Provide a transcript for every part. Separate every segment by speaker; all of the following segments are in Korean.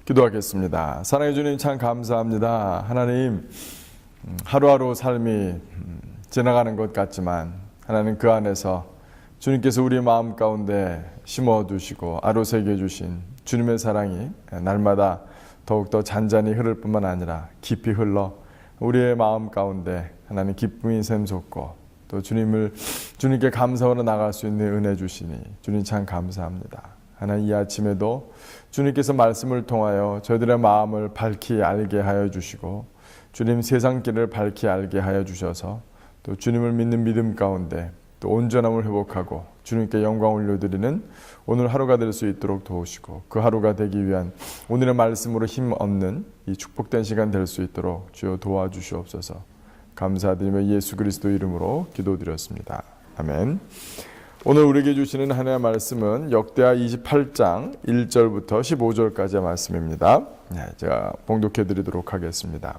Speaker 1: 기도하겠습니다. 사랑해 주님 참 감사합니다. 하나님, 하루하루 삶이 지나가는 것 같지만 하나님 그 안에서 주님께서 우리의 마음 가운데 심어두시고 아로새겨주신 주님의 사랑이 날마다 더욱더 잔잔히 흐를 뿐만 아니라 깊이 흘러 우리의 마음 가운데 하나님 기쁨이 샘솟고 또 주님께 감사하러 나갈 수 있는 은혜 주시니 주님 참 감사합니다. 하나님 이 아침에도 주님께서 말씀을 통하여 저희들의 마음을 밝히 알게 하여 주시고 주님 세상 길을 밝히 알게 하여 주셔서 또 주님을 믿는 믿음 가운데 또 온전함을 회복하고 주님께 영광 올려드리는 오늘 하루가 될 수 있도록 도우시고 그 하루가 되기 위한 오늘의 말씀으로 힘 얻는 이 축복된 시간 될 수 있도록 주여 도와주시옵소서. 감사드리며 예수 그리스도 이름으로 기도드렸습니다. 아멘. 오늘 우리에게 주시는 하나님의 말씀은 역대하 28장 1절부터 15절까지의 말씀입니다. 제가 봉독해 드리도록 하겠습니다.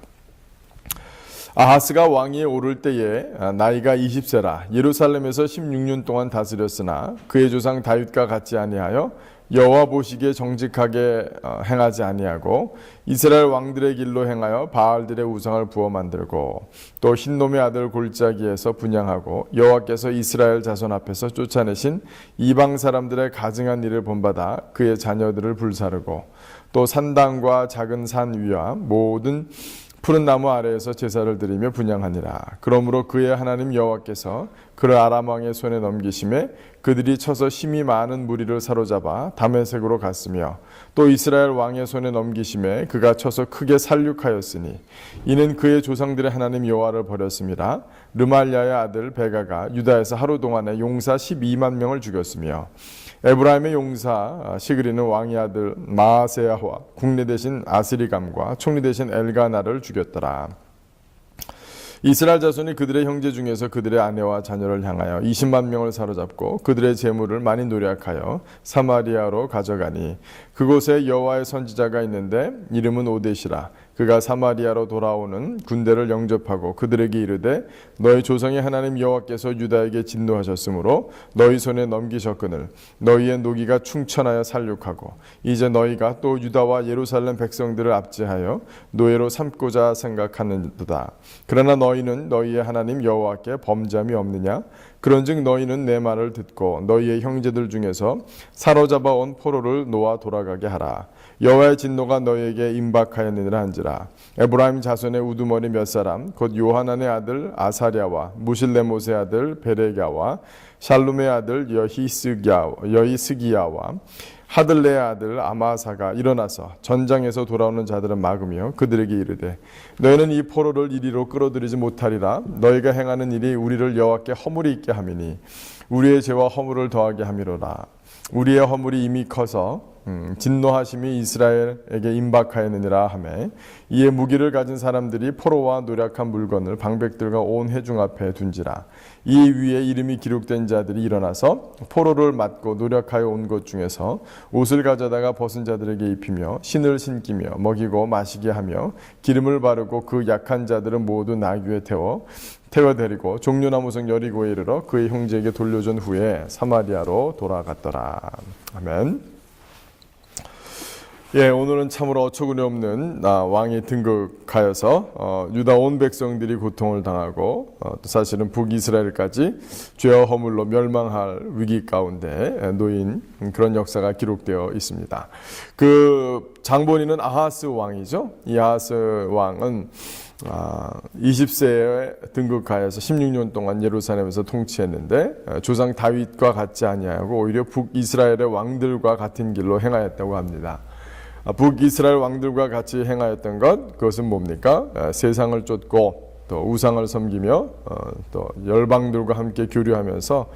Speaker 1: 아하스가 왕위에 오를 때에 나이가 20세라 예루살렘에서 16년 동안 다스렸으나 그의 조상 다윗과 같지 아니하여 여호와 보시기에 정직하게 행하지 아니하고 이스라엘 왕들의 길로 행하여 바알들의 우상을 부어 만들고 또 흰놈의 아들 골짜기에서 분향하고 여호와께서 이스라엘 자손 앞에서 쫓아내신 이방 사람들의 가증한 일을 본받아 그의 자녀들을 불사르고 또 산당과 작은 산 위와 모든 푸른 나무 아래에서 제사를 드리며 분향하니라. 그러므로 그의 하나님 여호와께서 그를 아람 왕의 손에 넘기심에 그들이 쳐서 힘이 많은 무리를 사로잡아 다메섹으로 갔으며 또 이스라엘 왕의 손에 넘기심에 그가 쳐서 크게 살육하였으니 이는 그의 조상들의 하나님 여호와를 버렸음이라. 르말랴의 아들 베가가 유다에서 하루 동안에 용사 12만 명을 죽였으며 에브라임의 용사 시그리는 왕의 아들 마아세야와 국내 대신 아스리감과 총리 대신 엘가나를 죽였더라. 이스라엘 자손이 그들의 형제 중에서 그들의 아내와 자녀를 향하여 20만 명을 사로잡고 그들의 재물을 많이 노략하여 사마리아로 가져가니 그곳에 여호와의 선지자가 있는데 이름은 오뎃이라. 그가 사마리아로 돌아오는 군대를 영접하고 그들에게 이르되 너희 조상의 하나님 여호와께서 유다에게 진노하셨으므로 너희 손에 넘기셨거늘 너희의 노기가 충천하여 살육하고 이제 너희가 또 유다와 예루살렘 백성들을 압제하여 노예로 삼고자 생각하는도다. 그러나 너희는 너희의 하나님 여호와께 범죄함이 없느냐? 그런즉 너희는 내 말을 듣고 너희의 형제들 중에서 사로잡아 온 포로를 놓아 돌아가게 하라. 여호와의 진노가 너희에게 임박하였느니라 한지라. 에브라임 자손의 우두머리 몇 사람 곧 요하난의 아들 아사랴와 무실레못의 아들 베레갸와 샬룸의 아들 여히스기야와 하들레의 아들 아마사가 일어나서 전장에서 돌아오는 자들을 막으며 그들에게 이르되 너희는 이 포로를 이리로 끌어들이지 못하리라. 너희가 행하는 일이 우리를 여호와께 허물이 있게 함이니 우리의 죄와 허물을 더하게 함이로라. 우리의 허물이 이미 커서 진노하심이 이스라엘에게 임박하였느니라 하매 이에 무기를 가진 사람들이 포로와 노략한 물건을 방백들과 온 회중 앞에 둔지라. 이 위에 이름이 기록된 자들이 일어나서 포로를 맞고 노력하여 온 것 중에서 옷을 가져다가 벗은 자들에게 입히며 신을 신기며 먹이고 마시게 하며 기름을 바르고 그 약한 자들은 모두 나귀에 태워 데리고 종려나무성 여리고에 이르러 그의 형제에게 돌려준 후에 사마리아로 돌아갔더라. 아멘. 오늘은 참으로 어처구니 없는 왕이 등극하여서 유다 온 백성들이 고통을 당하고 또 사실은 북이스라엘까지 죄와 허물로 멸망할 위기 가운데 놓인 그런 역사가 기록되어 있습니다. 그 장본인은 아하스 왕이죠. 이 아하스 왕은 20세에 등극하여서 16년 동안 예루살렘에서 통치했는데 조상 다윗과 같지 아니하고 오히려 북이스라엘의 왕들과 같은 길로 행하였다고 합니다. 북이스라엘 왕들과 같이 행하였던 그것은 뭡니까? 세상을 쫓고 또 우상을 섬기며 또 열방들과 함께 교류하면서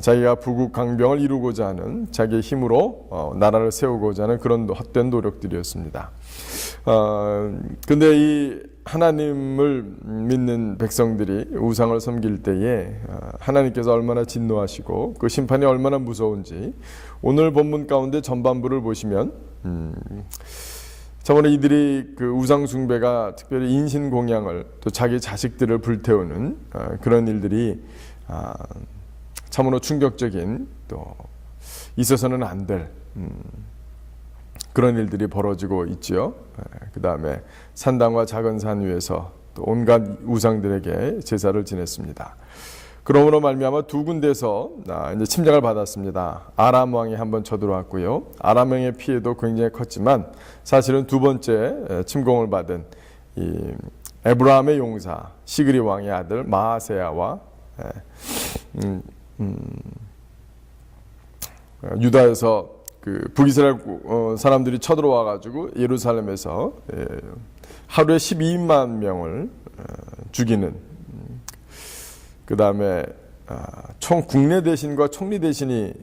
Speaker 1: 자기가 부국 강병을 이루고자 하는 자기의 힘으로 나라를 세우고자 하는 그런 헛된 노력들이었습니다. 근데 이 하나님을 믿는 백성들이 우상을 섬길 때에 하나님께서 얼마나 진노하시고 그 심판이 얼마나 무서운지 오늘 본문 가운데 전반부를 보시면 참으로 이들이 그 우상 숭배가 특별히 인신 공양을 또 자기 자식들을 불태우는 그런 일들이 참으로 충격적인 또 있어서는 안 될 그런 일들이 벌어지고 있지요. 그 다음에 산당과 작은 산 위에서 또 온갖 우상들에게 제사를 지냈습니다. 그러므로 말미암아 두 군데서 이제 침략을 받았습니다. 아람 왕이 한번 쳐들어왔고요. 아람 왕의 피해도 굉장히 컸지만 사실은 두 번째 침공을 받은 이 에브라함의 용사 시그리 왕의 아들 마아세야와 유다에서 그 북이스라엘 사람들이 쳐들어와 가지고 예루살렘에서 하루에 12만 명을 죽이는, 그 다음에 총 국내 대신과 총리 대신이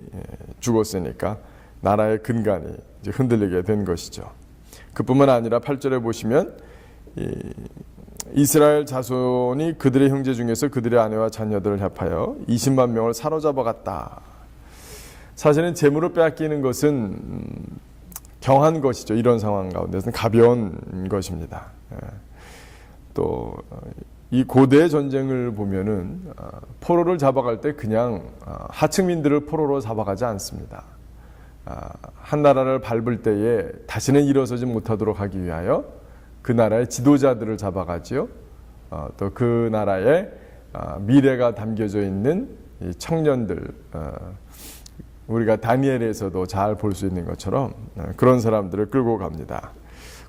Speaker 1: 죽었으니까 나라의 근간이 이제 흔들리게 된 것이죠. 그뿐만 아니라 8절에 보시면 이스라엘 자손이 그들의 형제 중에서 그들의 아내와 자녀들을 합하여 20만 명을 사로잡아갔다. 사실은 재물을 빼앗기는 것은 경한 것이죠. 이런 상황 가운데서는 가벼운 것입니다. 또 이 고대 전쟁을 보면은 포로를 잡아갈 때 그냥 하층민들을 포로로 잡아가지 않습니다. 한 나라를 밟을 때에 다시는 일어서지 못하도록 하기 위하여 그 나라의 지도자들을 잡아가지요. 또 그 나라의 미래가 담겨져 있는 이 청년들, 우리가 다니엘에서도 잘 볼 수 있는 것처럼 그런 사람들을 끌고 갑니다.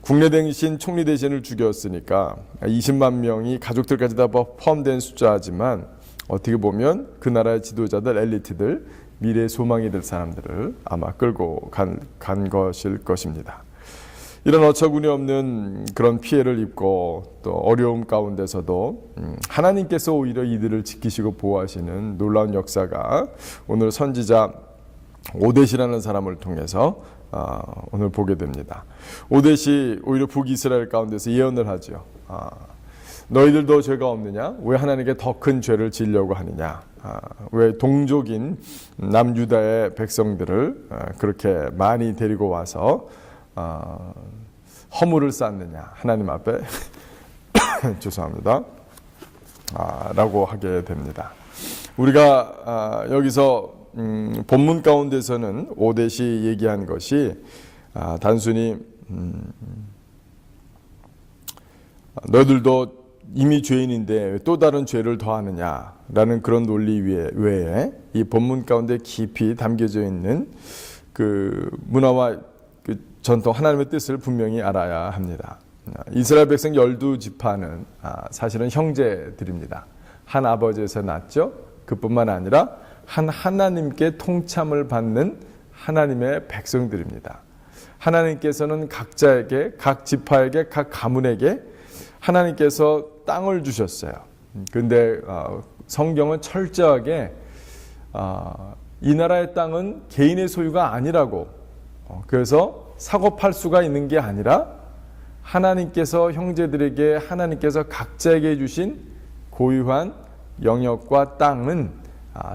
Speaker 1: 국내 대신 총리 대신을 죽였으니까 20만 명이 가족들까지 다 포함된 숫자지만 어떻게 보면 그 나라의 지도자들, 엘리트들, 미래의 소망이 될 사람들을 아마 끌고 간 것일 것입니다. 이런 어처구니 없는 그런 피해를 입고 또 어려움 가운데서도 하나님께서 오히려 이들을 지키시고 보호하시는 놀라운 역사가 오늘 선지자 오뎃이라는 사람을 통해서 오늘 보게 됩니다. 오뎃이 오히려 북이스라엘 가운데서 예언을 하죠. 너희들도 죄가 없느냐? 왜 하나님께 더 큰 죄를 지으려고 하느냐? 왜 동족인 남유다의 백성들을 그렇게 많이 데리고 와서 허물을 쌓느냐? 하나님 앞에 죄송합니다. 라고 하게 됩니다. 우리가 여기서 본문 가운데서는 오뎃이 얘기한 것이 단순히 너희들도 이미 죄인인데 또 다른 죄를 더하느냐라는 그런 논리 외에 이 본문 가운데 깊이 담겨져 있는 그 문화와 그 전통, 하나님의 뜻을 분명히 알아야 합니다. 이스라엘 백성 12지파는 사실은 형제들입니다. 한 아버지에서 났죠. 그뿐만 아니라 한 하나님께 통참을 받는 하나님의 백성들입니다. 하나님께서는 각자에게, 각 지파에게, 각 가문에게 하나님께서 땅을 주셨어요. 그런데 성경은 철저하게 이 나라의 땅은 개인의 소유가 아니라고, 그래서 사고 팔 수가 있는 게 아니라 하나님께서 형제들에게, 하나님께서 각자에게 주신 고유한 영역과 땅은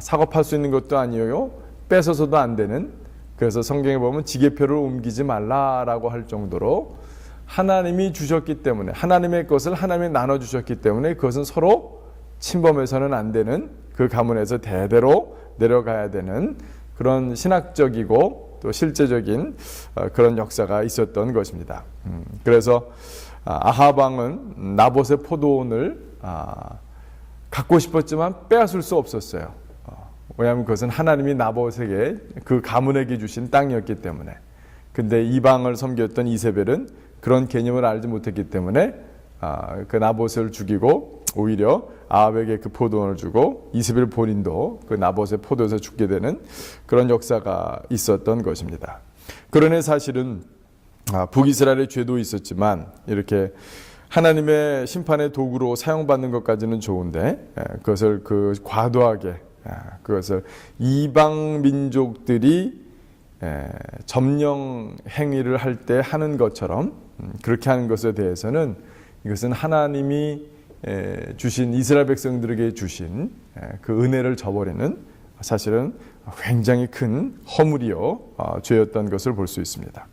Speaker 1: 사고 팔 수 있는 것도 아니에요. 뺏어서도 안 되는, 그래서 성경에 보면 지게표를 옮기지 말라라고 할 정도로 하나님이 주셨기 때문에, 하나님의 것을 하나님이 나눠주셨기 때문에 그것은 서로 침범해서는 안 되는, 그 가문에서 대대로 내려가야 되는 그런 신학적이고 또 실제적인 그런 역사가 있었던 것입니다. 그래서 아합 왕은 나봇의 포도원을 갖고 싶었지만 빼앗을 수 없었어요. 왜냐하면 그것은 하나님이 나봇에게, 그 가문에게 주신 땅이었기 때문에. 근데 이방을 섬겼던 이세벨은 그런 개념을 알지 못했기 때문에 그 나봇을 죽이고 오히려 아합에게 그 포도원을 주고 이세벨 본인도 그 나봇의 포도에서 죽게 되는 그런 역사가 있었던 것입니다. 그러네 사실은 북이스라엘의 죄도 있었지만 이렇게 하나님의 심판의 도구로 사용받는 것까지는 좋은데 그것을 과도하게 그것을 이방 민족들이 점령 행위를 할 때 하는 것처럼 그렇게 하는 것에 대해서는 이것은 하나님이 주신, 이스라엘 백성들에게 주신 그 은혜를 저버리는 사실은 굉장히 큰 허물이요 죄였던 것을 볼 수 있습니다.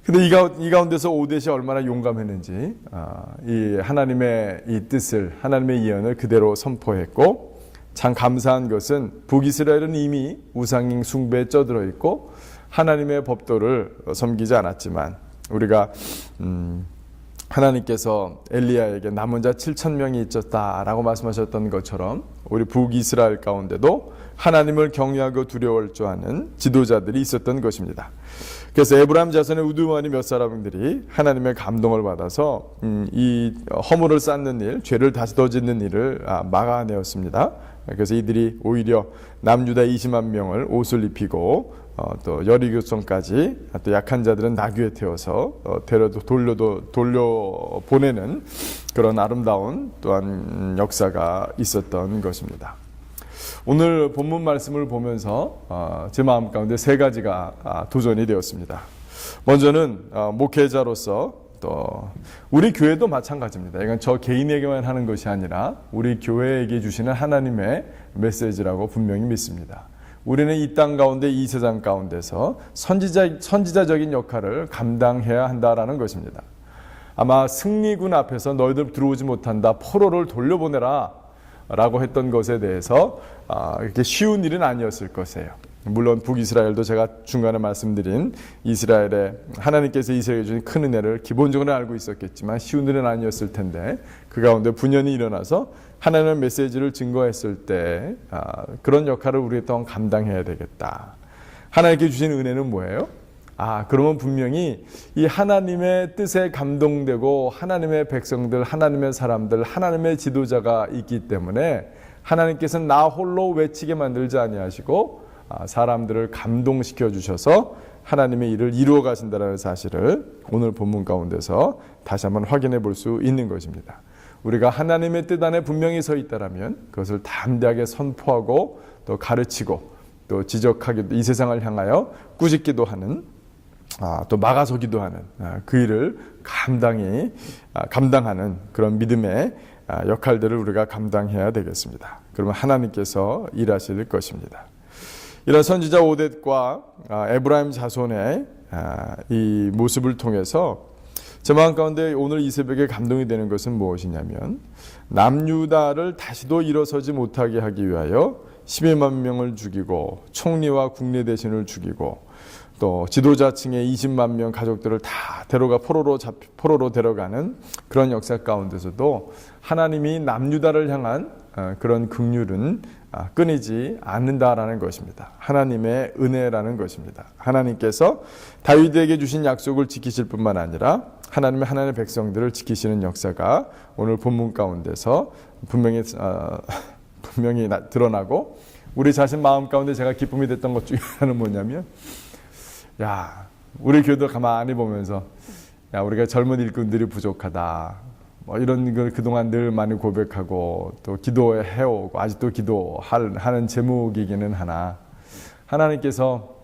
Speaker 1: 근데 이 가운데서 오뎃이 얼마나 용감했는지, 이 하나님의 이 뜻을, 하나님의 예언을 그대로 선포했고, 참 감사한 것은 북이스라엘은 이미 우상 숭배에 쪄들어 있고 하나님의 법도를 섬기지 않았지만 우리가 하나님께서 엘리야에게 남은 자 7,000명이 있었다라고 말씀하셨던 것처럼 우리 북이스라엘 가운데도 하나님을 경외하고 두려워할 줄 아는 지도자들이 있었던 것입니다. 그래서 에브라임 자손의 우두머니 몇 사람들이 하나님의 감동을 받아서 이 허물을 쌓는 일, 죄를 다시 더 짓는 일을 막아내었습니다. 그래서 이들이 오히려 남유다 20만 명을 옷을 입히고 또 여리고성까지 또 약한 자들은 나귀에 태워서 돌려 보내는 그런 아름다운 또한 역사가 있었던 것입니다. 오늘 본문 말씀을 보면서 제 마음 가운데 세 가지가 도전이 되었습니다. 먼저는 목회자로서 또 우리 교회도 마찬가지입니다. 이건 저 개인에게만 하는 것이 아니라 우리 교회에게 주시는 하나님의 메시지라고 분명히 믿습니다. 우리는 이 땅 가운데 이 세상 가운데서 선지자적인 역할을 감당해야 한다라는 것입니다. 아마 승리군 앞에서 너희들 들어오지 못한다, 포로를 돌려보내라 라고 했던 것에 대해서 이렇게 쉬운 일은 아니었을 것이에요. 물론 북이스라엘도 제가 중간에 말씀드린 이스라엘에 하나님께서 이스라엘에 주신 큰 은혜를 기본적으로 알고 있었겠지만 쉬운 일은 아니었을 텐데 그 가운데 분연이 일어나서 하나님의 메시지를 증거했을 때 그런 역할을 우리가 또한 감당해야 되겠다. 하나님께 주신 은혜는 뭐예요? 그러면 분명히 이 하나님의 뜻에 감동되고 하나님의 백성들, 하나님의 사람들, 하나님의 지도자가 있기 때문에 하나님께서는 나 홀로 외치게 만들지 아니하시고 사람들을 감동시켜 주셔서 하나님의 일을 이루어 가신다는 사실을 오늘 본문 가운데서 다시 한번 확인해 볼 수 있는 것입니다. 우리가 하나님의 뜻 안에 분명히 서 있다라면 그것을 담대하게 선포하고 또 가르치고 또 지적하기도 이 세상을 향하여 꾸짖기도 하는 또 막아서기도 하는 그 일을 감당하는 그런 믿음의 역할들을 우리가 감당해야 되겠습니다. 그러면 하나님께서 일하실 것입니다. 이런 선지자 오뎃과 에브라임 자손의 이 모습을 통해서 제 마음 가운데 오늘 이 새벽에 감동이 되는 것은 무엇이냐면 남유다를 다시도 일어서지 못하게 하기 위하여 12만 명을 죽이고 총리와 국내 대신을 죽이고 또 지도자층의 20만 명 가족들을 다 포로로 데려가는 그런 역사 가운데서도 하나님이 남유다를 향한 그런 긍휼은 끊이지 않는다라는 것입니다. 하나님의 은혜라는 것입니다. 하나님께서 다윗에게 주신 약속을 지키실 뿐만 아니라 하나님의 백성들을 지키시는 역사가 오늘 본문 가운데서 분명히 드러나고 우리 자신 마음 가운데 제가 기쁨이 됐던 것 중에 하나는 뭐냐면 우리 교회도 가만히 보면서 우리가 젊은 일꾼들이 부족하다 이런 걸 그동안 늘 많이 고백하고 또 기도해오고 아직도 기도하는 제목이기는 하나 하나님께서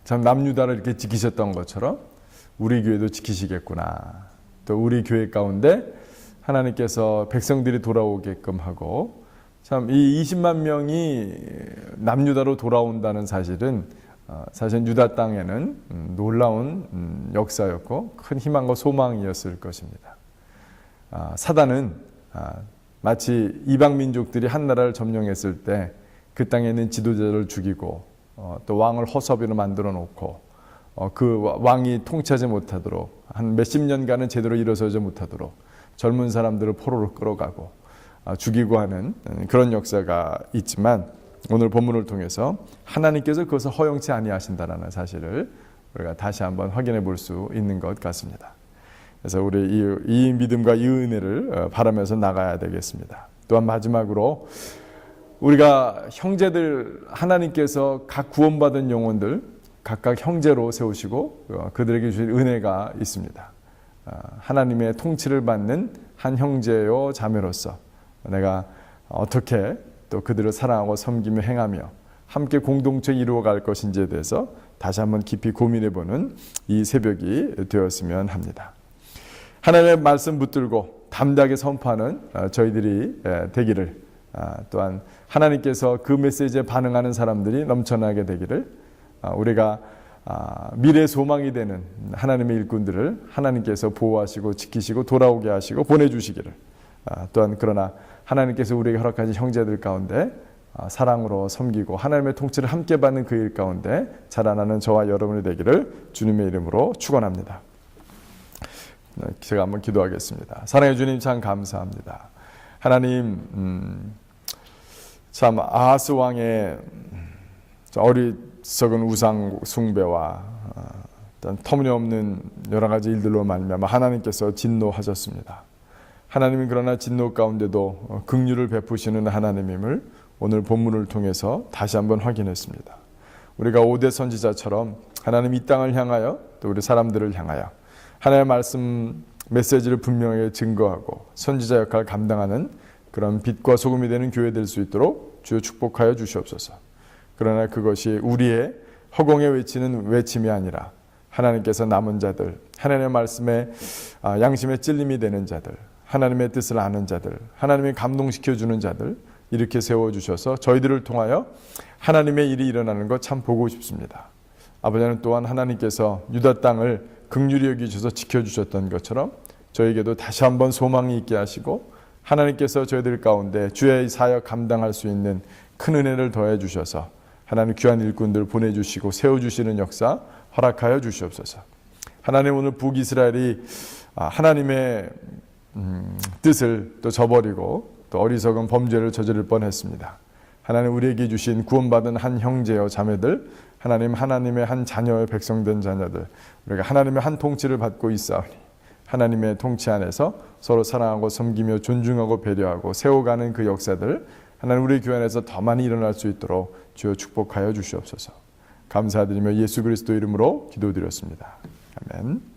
Speaker 1: 참 남유다를 이렇게 지키셨던 것처럼 우리 교회도 지키시겠구나. 또 우리 교회 가운데 하나님께서 백성들이 돌아오게끔 하고 참 이 20만 명이 남유다로 돌아온다는 사실은 사실 유다 땅에는 놀라운 역사였고 큰 희망과 소망이었을 것입니다. 사단은 마치 이방 민족들이 한 나라를 점령했을 때 그 땅에 있는 지도자를 죽이고 또 왕을 허수아비로 만들어 놓고 그 왕이 통치하지 못하도록 한 몇십 년간은 제대로 일어서지 못하도록 젊은 사람들을 포로로 끌어가고 죽이고 하는 그런 역사가 있지만 오늘 본문을 통해서 하나님께서 그것을 허용치 아니하신다라는 사실을 우리가 다시 한번 확인해 볼 수 있는 것 같습니다. 그래서 우리 이 믿음과 이 은혜를 바라면서 나가야 되겠습니다. 또한 마지막으로 우리가 형제들 하나님께서 각 구원받은 영혼들 각각 형제로 세우시고 그들에게 주신 은혜가 있습니다. 하나님의 통치를 받는 한 형제요 자매로서 내가 어떻게 또 그들을 사랑하고 섬기며 행하며 함께 공동체 이루어갈 것인지에 대해서 다시 한번 깊이 고민해보는 이 새벽이 되었으면 합니다. 하나님의 말씀 붙들고 담대하게 선포하는 저희들이 되기를 또한 하나님께서 그 메시지에 반응하는 사람들이 넘쳐나게 되기를 우리가 미래 소망이 되는 하나님의 일꾼들을 하나님께서 보호하시고 지키시고 돌아오게 하시고 보내주시기를 또한 그러나 하나님께서 우리에게 허락하신 형제들 가운데 사랑으로 섬기고 하나님의 통치를 함께 받는 그 일 가운데 자라나는 저와 여러분이 되기를 주님의 이름으로 축원합니다. 제가 한번 기도하겠습니다. 사랑해 주님, 참 감사합니다. 하나님, 참 아하스 왕의 어리석은 우상 숭배와 어떤 터무니없는 여러 가지 일들로 말미암아 하나님께서 진노하셨습니다. 하나님은 그러나 진노 가운데도 긍휼을 베푸시는 하나님임을 오늘 본문을 통해서 다시 한번 확인했습니다. 우리가 5대 선지자처럼 하나님 이 땅을 향하여 또 우리 사람들을 향하여 하나님의 말씀 메시지를 분명하게 증거하고 선지자 역할을 감당하는 그런 빛과 소금이 되는 교회 될 수 있도록 주여 축복하여 주시옵소서. 그러나 그것이 우리의 허공에 외치는 외침이 아니라 하나님께서 남은 자들, 하나님의 말씀에 양심의 찔림이 되는 자들, 하나님의 뜻을 아는 자들, 하나님이 감동시켜주는 자들 이렇게 세워주셔서 저희들을 통하여 하나님의 일이 일어나는 것 참 보고 싶습니다. 아버지는 또한 하나님께서 유다 땅을 긍휼히 여기셔서 지켜주셨던 것처럼 저에게도 다시 한번 소망이 있게 하시고 하나님께서 저희들 가운데 주의 사역 감당할 수 있는 큰 은혜를 더해 주셔서 하나님 귀한 일꾼들 보내주시고 세워주시는 역사 허락하여 주시옵소서. 하나님, 오늘 북이스라엘이 하나님의 뜻을 또 저버리고 또 어리석은 범죄를 저지를 뻔했습니다. 하나님, 우리에게 주신 구원받은 한 형제여 자매들, 하나님의 한 자녀의 백성된 자녀들, 우리가 하나님의 한 통치를 받고 있사오니 하나님의 통치 안에서 서로 사랑하고 섬기며 존중하고 배려하고 세워가는 그 역사들 하나님 우리 교회 안에서 더 많이 일어날 수 있도록 주여 축복하여 주시옵소서. 감사드리며 예수 그리스도 이름으로 기도드렸습니다. 아멘.